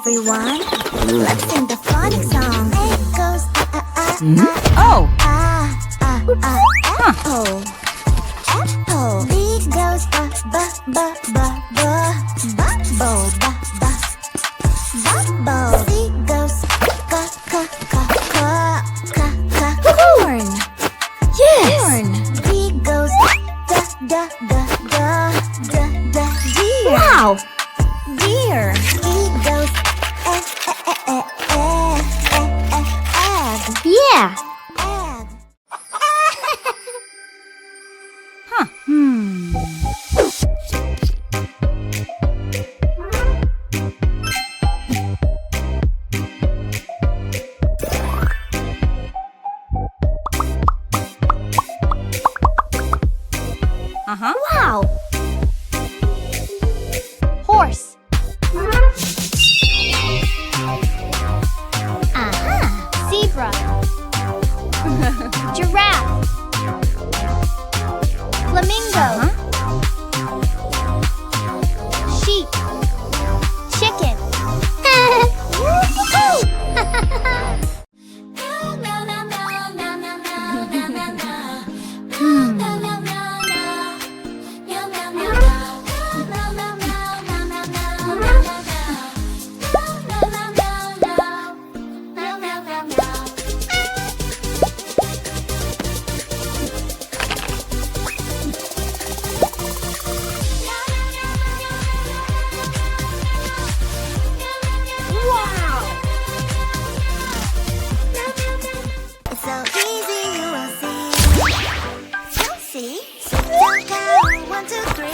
everyone. Let's sing the phonic song. It goes Oh! apple. Apple. B goes bubble. Bubble. C goes corn. Yes! Corn. D goes deer. Wow! Deer. E goes egg. Yeah! Egg. Huh. Uh-huh. Wow. Horse. Zebra. Giraffe. Flamingo. Sheep. Chicken. It's so easy, you will see. You'll see. So don't count 1, 2, 3.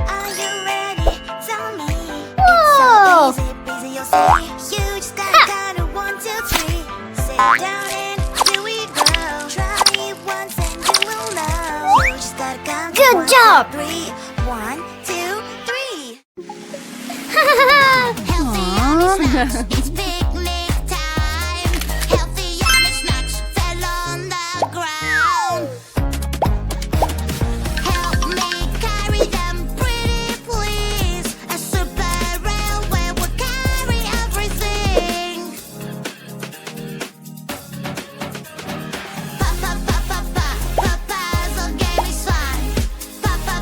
Are you ready? Tell me. Whoa! It's so easy, you'll see. You just gotta count it 1, 2, 3. Sit down and here we go. Try it once and you will know. You just gotta count Good 1, job. 2, 3. 1, 2, 3. It's picnic time. Healthy yummy snacks fell on the ground. Help me carry them, pretty please. A super railway will carry everything. Papa, puzzle game is fun. Papa,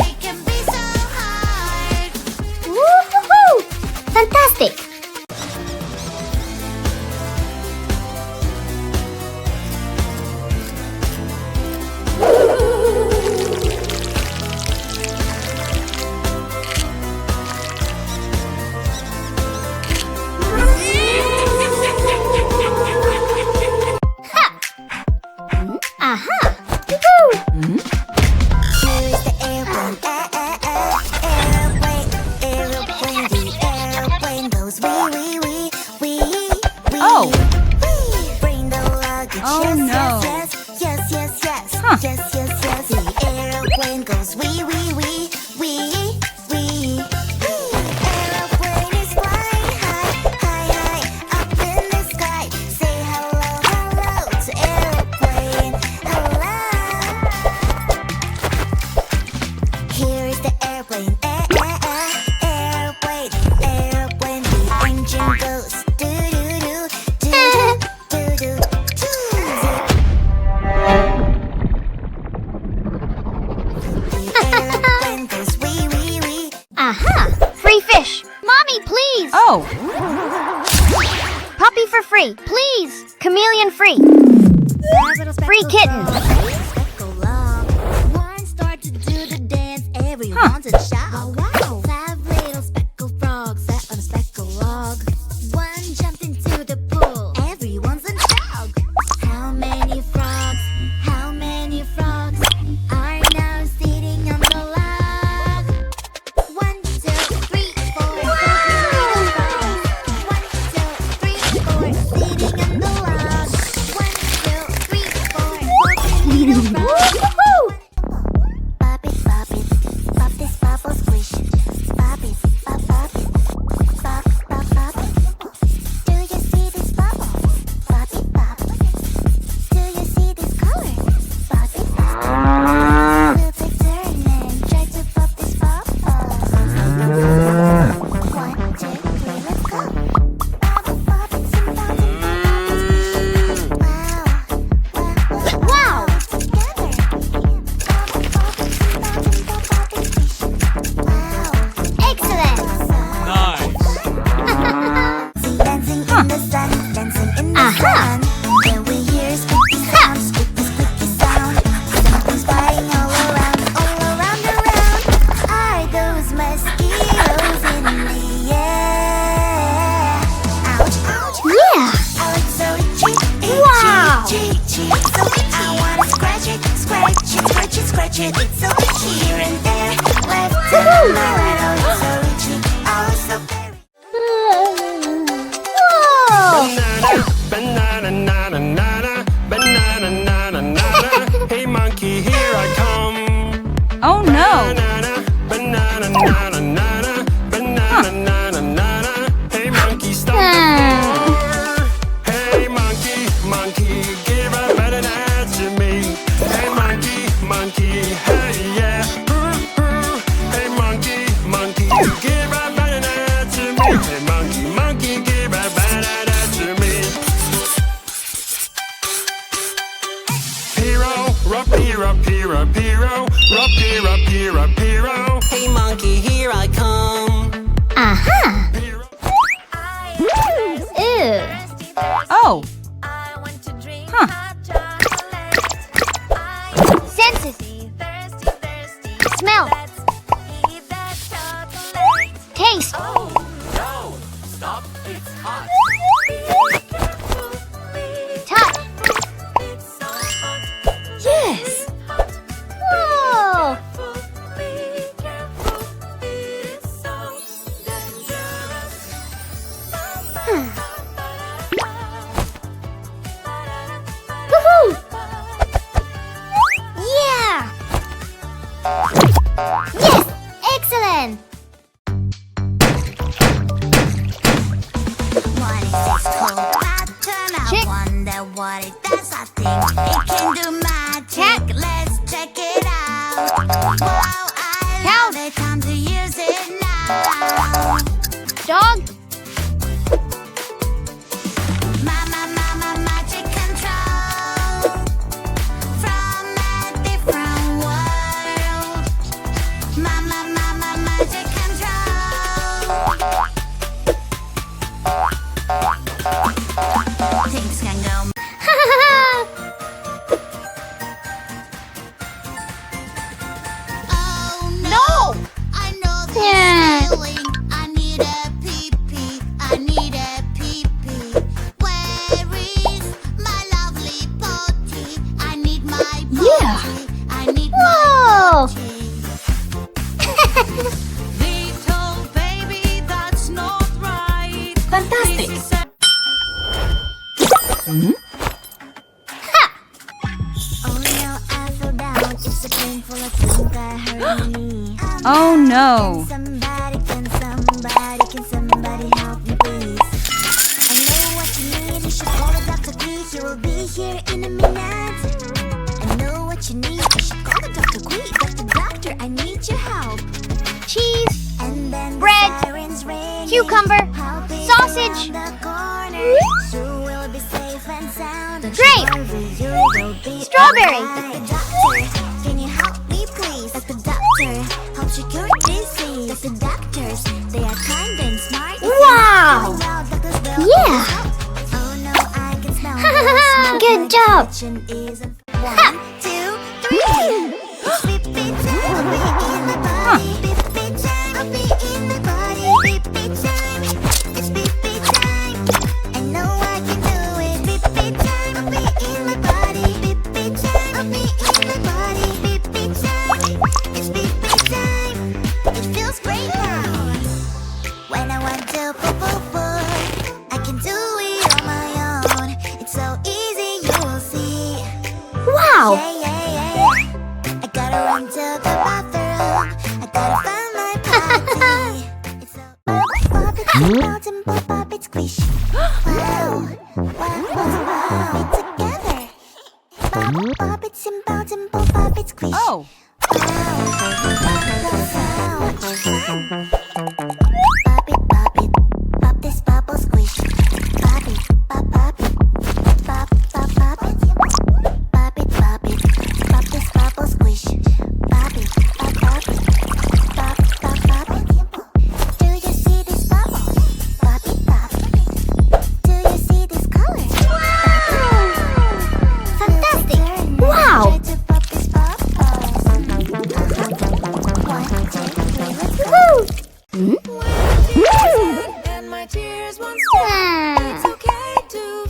it can be so hard. Woo-hoo-hoo! Fantastic! Aha! Woohoo! Here's the airplane, aeroplane, the airplane goes wee. Oh. Wee. Bring the luggage, Oh, yes, no. yes. Huh. Yes. The airplane goes wee. Aeroplane is flying high, up in the sky. Say hello to aeroplane, hello. Here is the airplane, airplane. The engine goes do. The airplane goes wee. Aha! Free fish! Mommy, please! Oh! Puppy for free, please! Chameleon free! Free kitten! One start to do the dance, everyone's a shout. Oh, wow. 5 little speckled frogs sat on a speckled log. One jumped into the pool, everyone's a dog. How many frogs are now sitting on the log? 1, 2, 3, 4, 5 little frogs. 1, 2, 3, 4, sitting on the log. 1, 2, 3, 4, 14 little frogs. Woo-hoo-hoo! Pop this bubble squish. sun. Then we hear squeaky sound, squeaky, squeaky sound. Something's flying all around, around. Are those mosquitoes in the air? Ouch, ouch, Yeah. I like so itchy, Wow. itchy, so itchy. I wanna scratch it, scratch it, scratch it, scratch it. It's so itchy here and there, left and right. Oh, it's so itchy, oh, it's so very. Whoa. Banana, banana, nana, banana, nana, nana. Hey monkey, here I come. Oh no. Banana, banana, nana, nana, banana, nana, nana. Hey monkey, stop the floor. Hey monkey, monkey, give a banana to me. Hey monkey, monkey, hey yeah. Hey monkey, monkey, give a banana to me. Hey monkey, monkey, give a banana to me. Hero, hero, hero, hero, hero, hero, hero. Hey monkey, here I come. Uh-huh. Hero. Ew. Oh. Huh. Senses. Smell. Taste. Oh no! Stop! It's hot. Touch. Yes. Whoa. Woohoo! Yeah. Yes. Excellent. What is this cold pattern? I Check. wonder what it does. I think it can do magic. Check. Let's check it out. Wow, I Count. love it. Time to use it now. Dog. Mama, magic control from a different world. Mama, magic control. Things can go. Oh no! I know this Yeah. feeling. I need a pee-pee. I need a pee-pee. Where is my lovely potty? I need my potty. Yeah. I need Whoa. my potty. Little baby, that's not right. Fantastic. This is a- Oh no, I fell down. It's a painful thing that hurt me. Oh no. Somebody, can somebody help me, please? I know what you need. You should call the Dr. Quee. He will be here in a minute. I know what you need. You should call the Dr. Quee. Doctor, I need your help. Cheese. And then Bread. the sirens ring. Cucumber. Sausage. You will be safe and sound. Don't Grape. you worry, you will be Strawberry. alright. Doctor, can you help me please? The doctor helps you cure disease. The doctors, they are kind and smart. Wow. Well, doctors will Yeah. help. Oh no, I can smell this. Good job. Kitchen isn't 1, 2, 3. It's pee-pee time. I'll be in the body. Pee-pee time. I'll be in the body. Pee-pee time. It's pee-pee time. I know I can do it. Pee-pee time. I'll be in the body. Pee-pee time. I'll be in the body. Pee-pee time. It's pee-pee time. It feels great now. When I want to poo-poo-poo, I can do it on my own. It's so easy, you will see. Wow. Yeah. I gotta run to the bathroom. I gotta find my potty. It's so pop it out and pop it squish. Wow. Wow. It together. Pop it simple and pop it squish. Oh. Pop it, pop this bubble squish. Pop it, pop it, pop it, pop it, pop this bubble squish. Pop it, pop it. Do you see this bubble? Pop it. Do you see this color?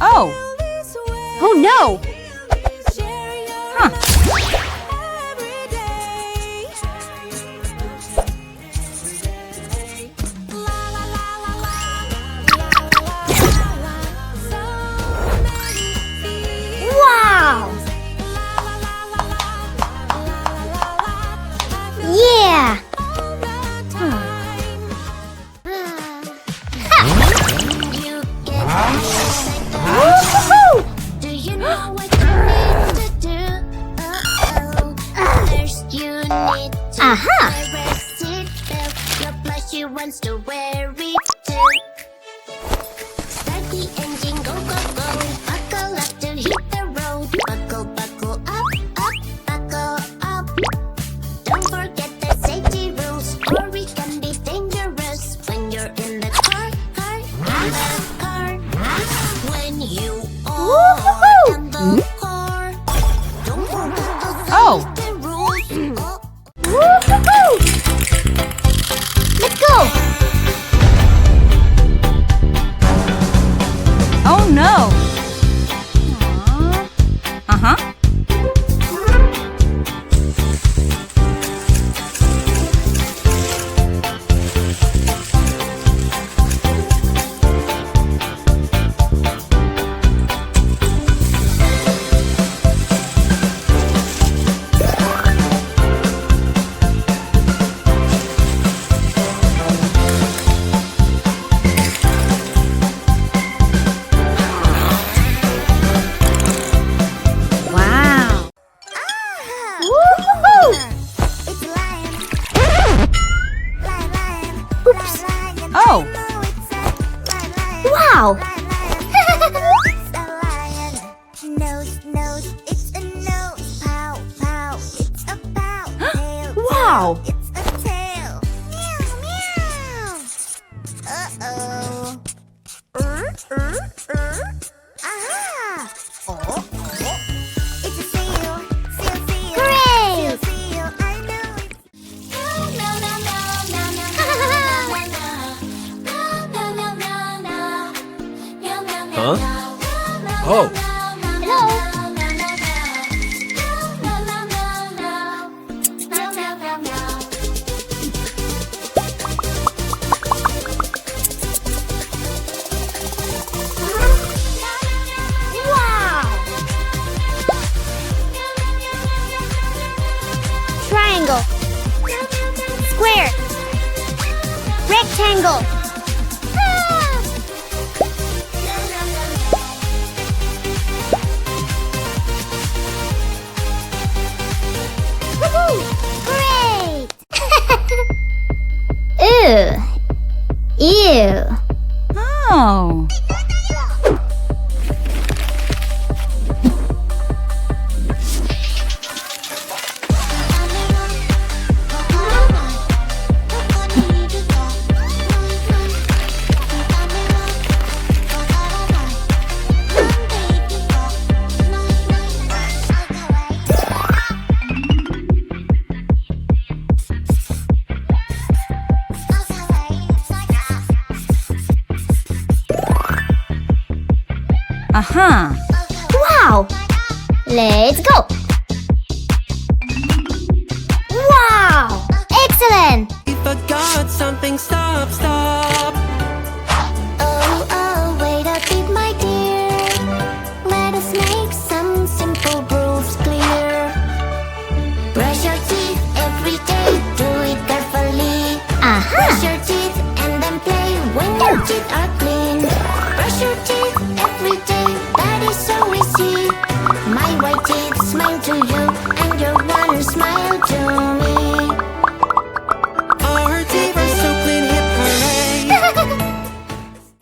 Oh. Oh no! Huh. Wow! Yeah! Woohoo! Do you know what you need to do? First you need to Aha! wear a seatbelt. Your plushie wants to wear it too. Start the engine, go, go, go. Buckle up to hit the road. Buckle, buckle up, up, buckle up. Don't forget the safety rules, or it can be dangerous when you're in the car, in the car. When you Woohoo! are in the car, don't forget the Oh. safety rules. Woohoo! Let's go! Oh no. Uh-huh. Wow! Ah! Woohoo! It's a lion. Lion, lion. Oops. Lion, Oh. I know it's a lion, lion. Wow! Lion, lion. It's a lion. Nose, nose. It's a nose. Pow, pow. It's a pow. Tail, Wow! it's a tail. Meow, meow. Uh-oh. Aha! Oh. It's a seal. Seal, seal. Hooray! Seal, seal. I know it. No, no, no, no, no, no, no, no, no, no, no, no. Huh? Oh. Hello? Wow! Triangle. Square. Rectangle. Ah! Woohoo! Great! Ew. Ew. Oh. Uh-huh. Wow! Let's go! Wow! Excellent! We forgot something. Stop, stop. Oh, oh, wait a bit, my dear. Let us make some simple rules clear. Brush your teeth every day, do it carefully. Brush Aha! your teeth and then play when your teeth are clean. Brush your teeth